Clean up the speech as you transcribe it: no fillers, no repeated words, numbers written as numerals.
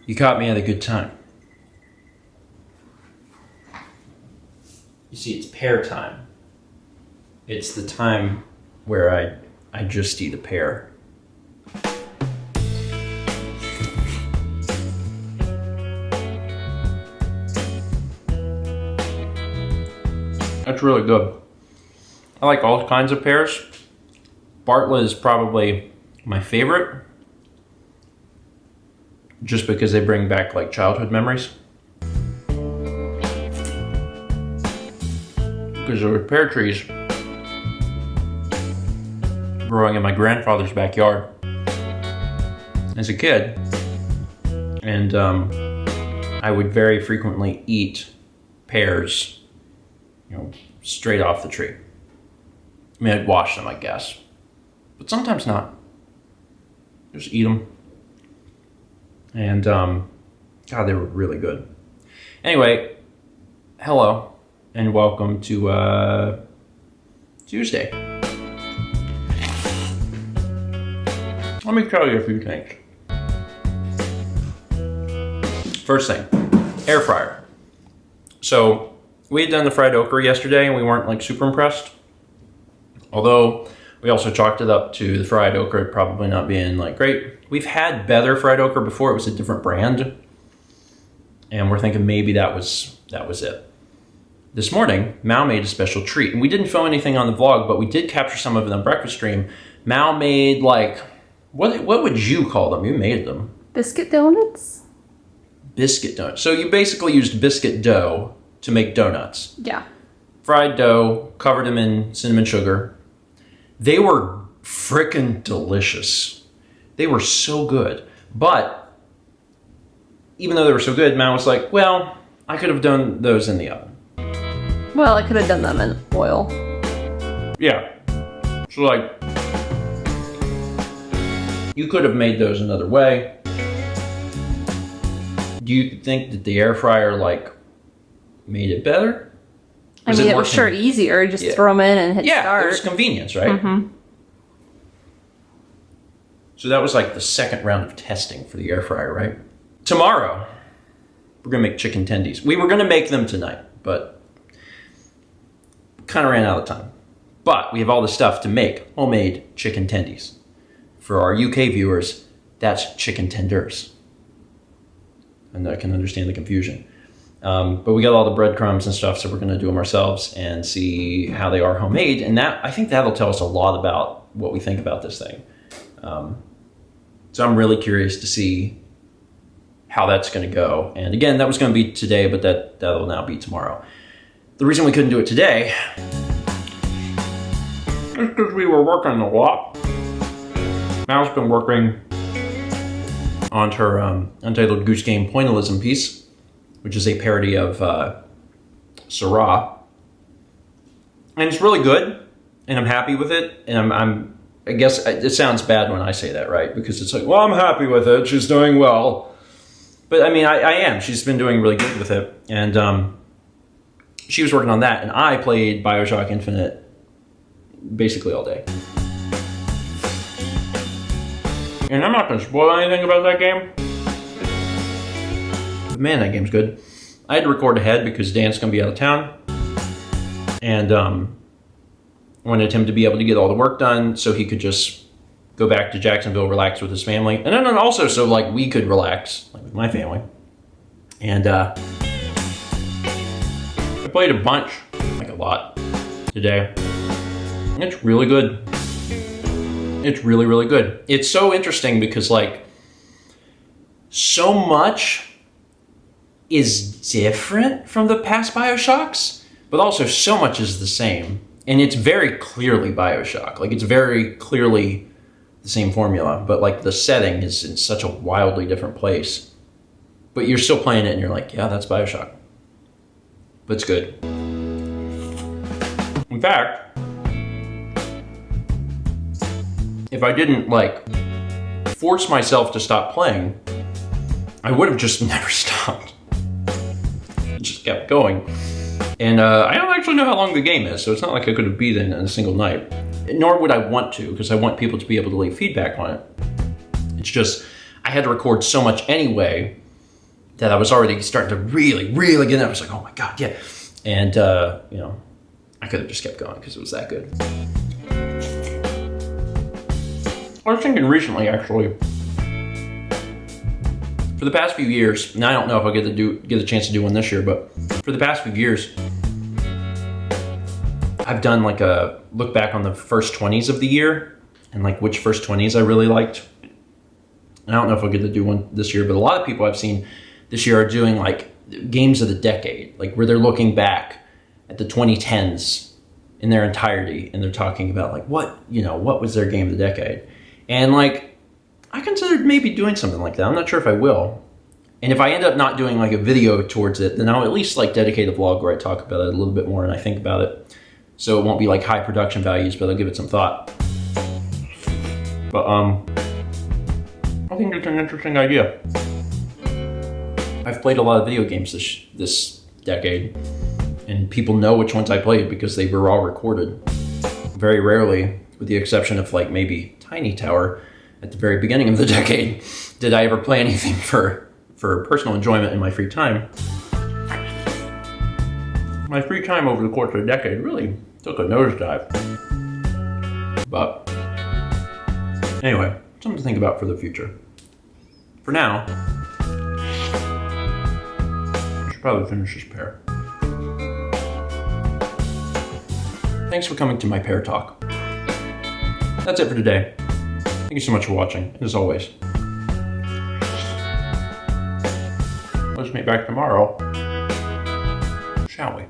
You caught me at a good time. You see, it's pear time. It's the time where I just eat a pear. That's really good. I like all kinds of pears. Bartlett is probably my favorite, just because they bring back like childhood memories. Because there were pear trees growing in my grandfather's backyard as a kid, and I would very frequently eat pears, straight off the tree. I mean, I'd wash them, I guess, but sometimes not. Just eat them. And, God, they were really good. Anyway, hello, and welcome to, Tuesday. Let me tell you a few things. First thing, air fryer. So, we had done the fried okra yesterday, and we weren't, super impressed. Although, we also chalked it up to the fried okra probably not being, great. We've had better fried okra before. It was a different brand. And we're thinking maybe that was it. This morning, Mao made a special treat. And we didn't film anything on the vlog, but we did capture some of it on the breakfast stream. Mao made, what would you call them? You made them. Biscuit donuts? Biscuit donuts. So you basically used biscuit dough to make donuts. Yeah. Fried dough, covered them in cinnamon sugar. They were frickin' delicious. They were so good. But even though they were so good, Mao was like, well, I could have done those in the oven. Well, I could have done them in oil. Yeah. So, you could have made those another way. Do you think that the air fryer, made it better? I mean, it was sure easier. Just throw them in and hit start. Yeah, it was convenience, right? Mm-hmm. So that was the second round of testing for the air fryer, right? Tomorrow, we're going to make chicken tendies. We were going to make them tonight, but kind of ran out of time. But we have all the stuff to make homemade chicken tendies. For our UK viewers, that's chicken tenders. And I can understand the confusion. But we got all the breadcrumbs and stuff, so we're going to do them ourselves and see how they are homemade. And I think that'll tell us a lot about what we think about this thing. So I'm really curious to see how that's going to go. And again, that was going to be today, but that'll now be tomorrow. The reason we couldn't do it today is because we were working a lot. Mal's been working on her Untitled Goose Game Pointillism piece, which is a parody of Syrah. And it's really good, and I'm happy with it, and I guess it sounds bad when I say that, right? Because it's well, I'm happy with it, she's doing well. But I mean, I am. She's been doing really good with it, and she was working on that, and I played BioShock Infinite basically all day. And I'm not going to spoil anything about that game. But man, that game's good. I had to record ahead because Dan's going to be out of town. And I wanted him to be able to get all the work done so he could just go back to Jacksonville, relax with his family. And then also so we could relax with my family. And I played a bunch, a lot today. It's really good. It's really, really good. It's so interesting because, so much is different from the past BioShocks, but also so much is the same. And it's very clearly BioShock. It's very clearly the same formula, but, the setting is in such a wildly different place. But you're still playing it and you're yeah, that's BioShock. But it's good. In fact, if I didn't force myself to stop playing, I would have just never stopped. It just kept going. And I don't actually know how long the game is, so it's not like I could have beat it in a single night. Nor would I want to, because I want people to be able to leave feedback on it. It's just, I had to record so much anyway that I was already starting to really get in. I was like, oh my God, yeah. And, you know, I could have just kept going because it was that good. I was thinking recently, actually, for the past few years, and I don't know if I'll get a chance to do one this year, but for the past few years, I've done like a look back on the first 20s of the year and like which first 20s I really liked. I don't know if I'll get to do one this year, but a lot of people I've seen this year are doing like games of the decade, like where they're looking back at the 2010s in their entirety and they're talking about like what was their game of the decade. And like, I considered maybe doing something like that. I'm not sure if I will. And if I end up not doing like a video towards it, then I'll at least like dedicate a vlog where I talk about it a little bit more and I think about it. So it won't be like high production values, but I'll give it some thought. But I think it's an interesting idea. I've played a lot of video games this decade, and people know which ones I played because they were all recorded. Very rarely, with the exception of like maybe Tiny Tower at the very beginning of the decade, did I ever play anything for personal enjoyment in my free time. My free time over the course of the decade really took a nosedive. But anyway, something to think about for the future. For now, I should probably finish this pear. Thanks for coming to my Pear Talk. That's it for today. Thank you so much for watching, as always. Let's meet back tomorrow, shall we?